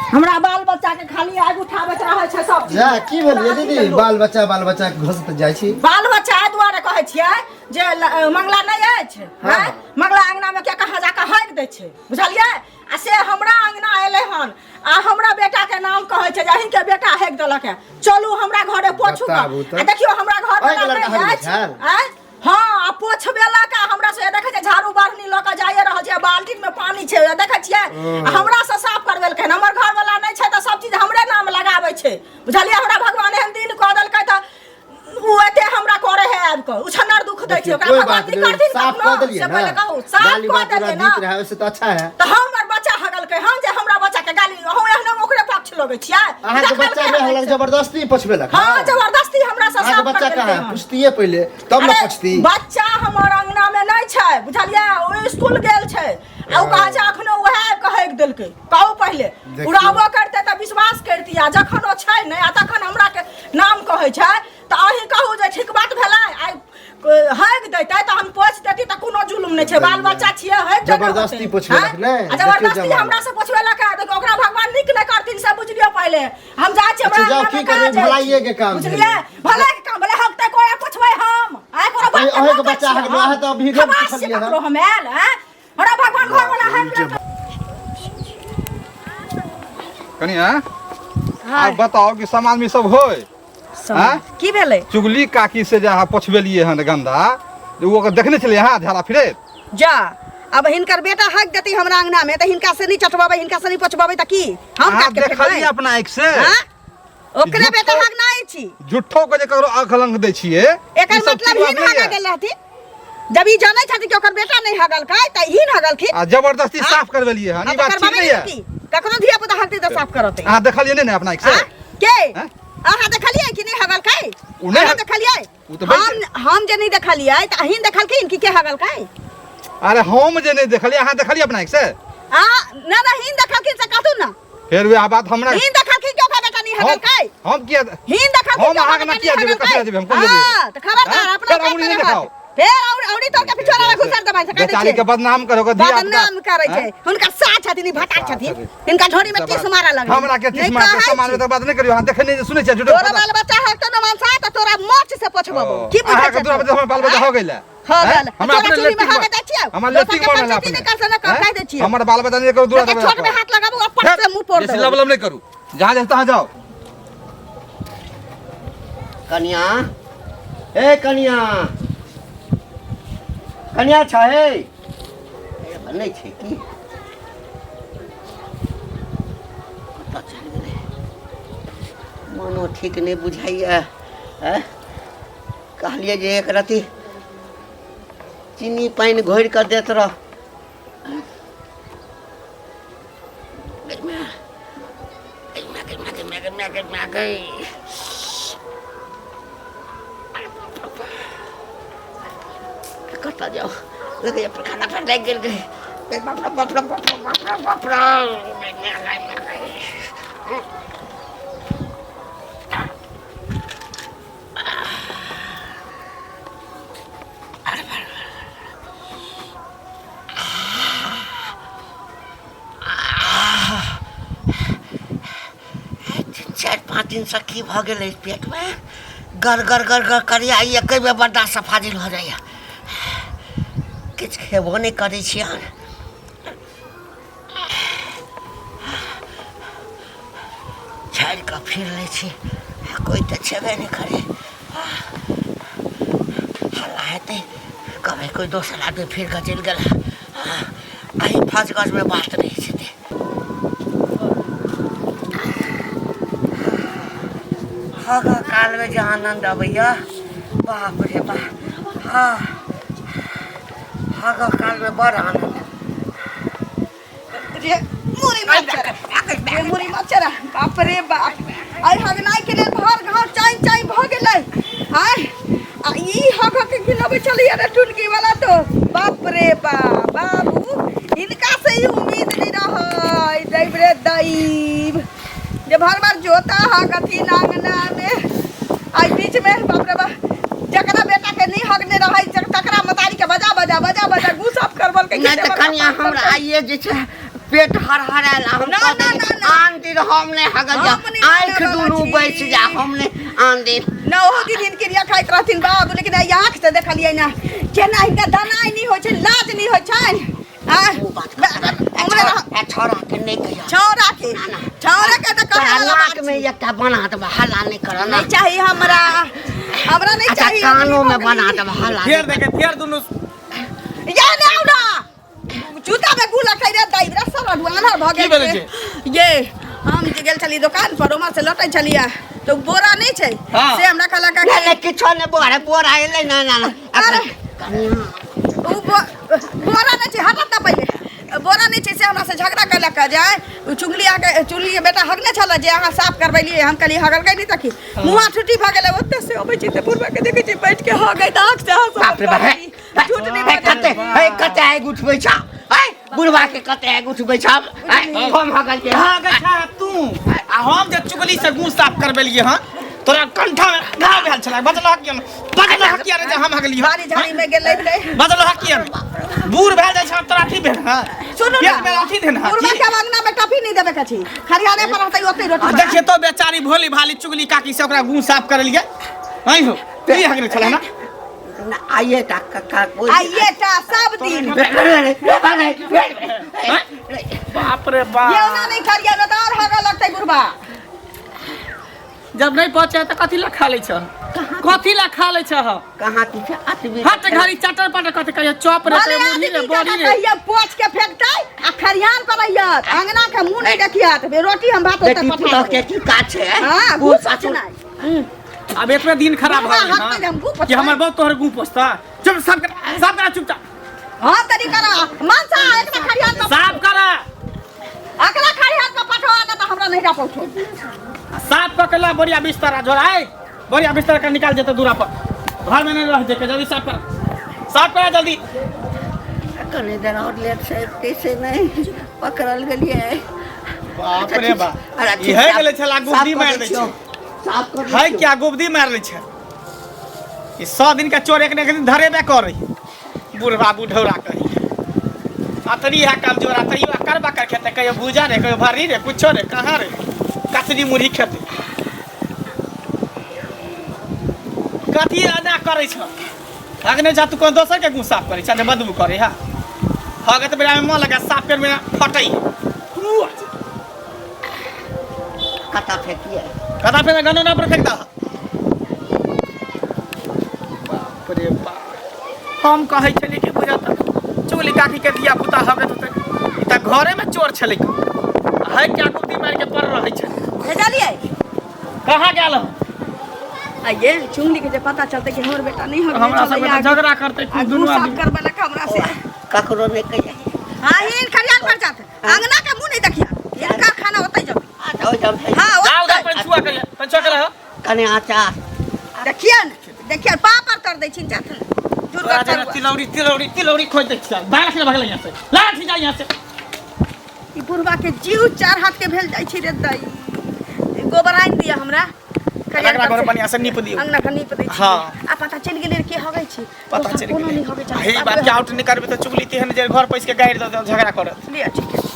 हमरा बाल बच्चा के खाली आग उठाबैत रहे छै सब चीज। जा की बोलिए दीदी बाल बच्चा घसत जाइ छी। बाल बच्चा एहि दुआरे कहै छियै जे मंगला नहीं अछि हैं मंगला अंगना में के कहाँ जाके हक दै छै बुझलियै। आ से हमरा अंगना एले हन आ हमरा बेटा के नाम कहै छै जहिं के बेटा हेक देलक है चलू हमरा घरे पोछू आ देखियो हमरा घर वाला नहीं अछि हैं। हाँ पोछबेला का हमरा से देखे छै झाड़ू बाढ़नी ल के जाइए रह छै बाल्टी में पानी छै देखे छियै हमरा से साफ करबेलकै हमर घर वाला नहीं छै त सब चीज हमरे नाम लगाबै छै बुझलियै। हमरा भगवान एहन दिन क देलकै त उ एते हमरा करे है आब को उछनर दुख दै छै ओकरा भगवान की करथिन साफ क देलिए से पहले कहू साफ क देलिए ना रहे से तो अच्छा है। त हमर बच्चा हगलकै हम जे हमरा बच्चा के गाली हो एहन ओकरे पक्ष लगै छियै। अहाँ के बच्चा में हगलक जबरदस्ती पोछबेलक। हां जबरदस्ती हमरा से साफ बच्चा कहां है पूछतिए पहले तब न पूछती। बच्चा हमर अंगना में नहीं छै बुझलियै ओ स्कूल गेल छै आ ओ कहा छै अखनो वह कहैक देलकै कहू पहले उड़ाबो करते त विश्वास करती आ जखन ओ छै नै आ तखन हमरा के नाम कहै छै त अही कहू जे ठीक बात भेलै आइ हक देतै त हम पोछ देती त कोनो जुलुम नै छै बाल बच्चा छियै हक जबरदस्ती पोछबेलक नै आ जबरदस्ती हमरा से पोछबेलक देखो ओकरा भगवान निक नै करथिन से बुझलियो पहले हम जा छी हमरा जाओ की करबै भलाइए के काम बुझलियै भलाई के काम भले हक त कोई पोछबै हम आइ कोनो बात ओहे के बच्चा हक है त अभी रे पूछलिए हम हम आयल हैं हमरा भगवान घर वाला हक कनिया अब बताओ कि समाज में सब होय की भेलै चुगली काकी से जे अहाँ पोछबेलिए हन गंदा वो देखने छलिए हां झाला फिरे जा अब हिनकर बेटा हक देती हमरा अंगना में त हिनका से नहीं चटबाबै हिनका से नहीं पोछबाबै त की हम काट के देखलिए अपना आंख से ओकरे बेटा हक नहीं छी झूठो के जे ककरो आंख लंग दै छिए एकर मतलब हिन हगा गेल रहती जब ई जानै छथि कि ओकर बेटा नहीं हगलकै त हिन हगलखिन आ जबरदस्ती साफ करबेलिए हन ई बात ठीक नहीं है ककरो धिया पुता हकती त साफ करते अहाँ देखलिए नहीं अपना आंख से के अहाँ देखलिए कि नहीं हगलकै नहीं देखलिए हम जे नहीं देखलिए त अहिं देखलखिन कि के हगलकै। अरे हम जे नहीं देखलिए अहाँ देखलिए अपना आंख से ना ना हिन देखलखिन से कहतू ना फिर वे बात हमरा हिन देखलखिन क्यों का बेटा नहीं हगलकै हम किया हिन देखलखिन हम अहाँ के ना किया देबे कसे देबे हम कोन देबे हां त खबरदार अपना नहीं दिखाओ फेर औरी तो के पिछोरा घुसर दबाई से कहै बेचारी के बदनाम करोगे दिया बदनाम करै छै हुनका साथ छथिन भटा छथिन इनका झोरी में टीस मारा लगे हमरा के टीस मार के सामान में तो बात नहीं करियो हां देखे नहीं सुनै छै तोरा बाल बच्चा है तो न मानसा त तोरा मोच से पोछबो की बुझै छै तोरा हमर बाल बच्चा हो गेला हो गेल हमरा अपने चोरी में हगे दै छियै हमर लेटिंग बनल अपने कर से न कह दै छियै हमर बाल बच्चा नहीं करू दूर दबा छोट में हाथ लगाबू और पट से मुंह फोड़ दे लबलब नहीं करू जहां जाए तहां जाओ। कन्या ए कन्या कन्या छै नहीं छै की पता चल गेलै मनो ठीक नहीं बुझाइए कहलिए जे एक रति चीनी पानी घोर कर देत रह करता जाओ लगे खाना पर लग गए चार पाँच दिन से की भ गेल पेट में गर गर गर गर करिया एक बेर बड़ा सफाजिल हो जाइए किछु खेबो नहीं करै छी झाड़ि कऽ फिर लै छी कोई तो छेबे नहीं करे हल्ला हेतै कहबै कोई दोसर आदमी फिर कऽ चलि गेल अही फँस गज में बात नहीं छै हग काल में जो आनंद अबैया बाप रे बाप हाँ हग काल में बड़ आनंद मुरी मचरा बाप रे बाप आई हगनाई के लेल भर घर चाई चाई भ गेलै हाय आ ई हग के खिलबे चलिए रे टुनकी वाला तो बाप रे बाप बाबू इनका से ही उम्मीद नहीं रहै दैव रे दैव जे भर भर जोता हगथिन आंगना में आई बीच में बाप रे बाप जकरा बेटा के नहीं हगने रहै तकरा मतारी के बजा बजा बजा बजा गुसाफ करबल के नहीं त कनिया हमरा आइए जे छै पेट हरहराला हम ना, ना, ना, ना। आन दिन हमने हगल जा हमने आँख ना दुनू छी। बैठ जा हमने आन दिन न हो दिन क्रिया खाइत रहथिन बाबू लेकिन आई आँख से देखलियै ना केना हिनका दनाइ नहीं होइ छै लाज नहीं होइ छै छोरा के नहीं कहिया छौरा के तो कहे वाला नाक बात में छै। एकटा बना दे हल्ला नहीं कर ना नहीं चाहिए हमरा नहीं अच्छा चाहिए कानों में बना दे हल्ला फेर देखे फेर दुनू या नहीं ना जूता में गुला खाइ रे दाई रे सब अनहर भ की गेल भेलै छै। ये हम जे गेल छली दुकान पर ओमा से लौटै छलिया तो बोरा नहीं छै हाँ। से हमरा कहला का नहीं किछो ने बोरा एले ना ना अरे उ बोरा नहीं छै हटत ना पहिले बोरा नहीं छै से हमरा से झगड़ा कैला का जाय उ चुगली के बेटा हगने छला जे अहाँ साफ करबैलिए हम कहली हगल गई नहीं तकी मुंह ठुटी भ गेलै ओते से अबै छी ते पूर्वा के देखे छी बैठ के हगै दाग से बाप रे बाप झूठ नहीं कते हे कते आग उठबै छ हे बुढ़वा के कते आग उठबै छ हम हगल के हाँ गछा तू आ हम जे चुगली से मुंह साफ करबेलिए हन तोरा कंठा में घाव भेल छला बजल हकिया रे जे हम हगली बारी झाड़ी में गेलै रे बजल हकिया बूढ़ भेल जाइ छ तोरा ठीक भेल हां सुनू पेट में अथी देन हां पूर्वा के अंगना में टफी नहीं देबे के छी खरियाने पर रहतै ओते रोटी देखिए तो बेचारी भोली भाली चुगली काकी से ओकरा मुंह साफ करलिए नहीं हो ई हगले छला ना आइए ता का कोई आइए टा सब दिन बाप रे बाप ये ना नहीं खरिया में तो और हगा लगतै बुढ़वा जब नहीं पहुंचे त कथि ला खा ले छ कथि ला खा ले छ कहां की छ आदमी हट घरी चटर पटर कथि कहियो चॉप रे भले मुड़ी रे आदमी बॉडी के रे कहिया पोछ के फेंकतै आ खरियान पर रहियत अंगना के मुंह नहीं देखियत रोटी हम भात बेटी होतै पुतह के की काज छै हां बूढ़ कुछ सासुर नहीं अब इतना दिन खराब हो बाबा, गए हाथ में हम गू कि हमर बहुत तोहर गू पोछता चुप साफ कर चुपचाप हां तरी करा मानसा एक ना खरियान में साफ कर अकला खरियान में पठवा ना तो हमरा नहीं का पठो साफ पकला बढ़िया बिस्तर झोराए बढ़िया बिस्तर का निकाल देता दूरा पर घर में नहीं रह जाके जल्दी साफ करा जल्दी कने देर और लेट से से नहीं पकड़ल गेलिए बाप रे बाप ई है गेले छला गुब्दी मार दै छै साफ कर है क्या गुब्दी मार लै छै ई 100 दिन का चोर एक ने एक दिन धरेबे करे बूढ़वा बुढ़ौरा कही अतरी है काम जोरा तैयो करबा कर खेते कहियो भूजा रे कहियो भरी रे कुछो रे कहां रे कचरी मुरही खेते कथी अना करे छ अगने जा तू कोन दोसर के गु साफ करे छ बदबू करे हा हगत बेला में मन लगा साफ कर में फटई कता फेंकिए कथा पे गनो ना पर फेंकता बाप रे बाप हम कहै छली कि बुझत चुगली काकी के दिया पुता हगत होते ई त घरे में चोर छलै है क्या गुब्दी मार के पड़ रहै छै भेजलिए कहां गेल आइए चुंगली के जे पता चलते कि हमर बेटा नहीं हो हमरा सब बेटा झगड़ा करते खूब दुनू साफ आदमी करबे लका हमरा से ककरो नहीं कहिए हां हिन खरियान पर जात अंगना के मुंह नहीं देखिया इनका खाना होतै जब आ जाओ जब हां जाओ उधर पंचुआ कर कने आचार देखिए पापड़ कर दै छिन जात जुरगा राजा तिलौरी खोज दे चल बाहर से भागल यहां से लाठ जा यहां से ई बुढ़वा के जीव चार हाथ के भेल जाइ छी रे दाई गोबर आइन दिया हमरा लगरा घर बढ़िया से नीप दियो अंगना के नीप दै छी हाँ। आ पता चल गेलै के हगै छी पता चल कोनो नहीं गेलै हगै हे बात के आउट नहीं करबे तो चुगली तेहन जे घर पैस के गाड़ दे झगड़ा करत लिया ठीक है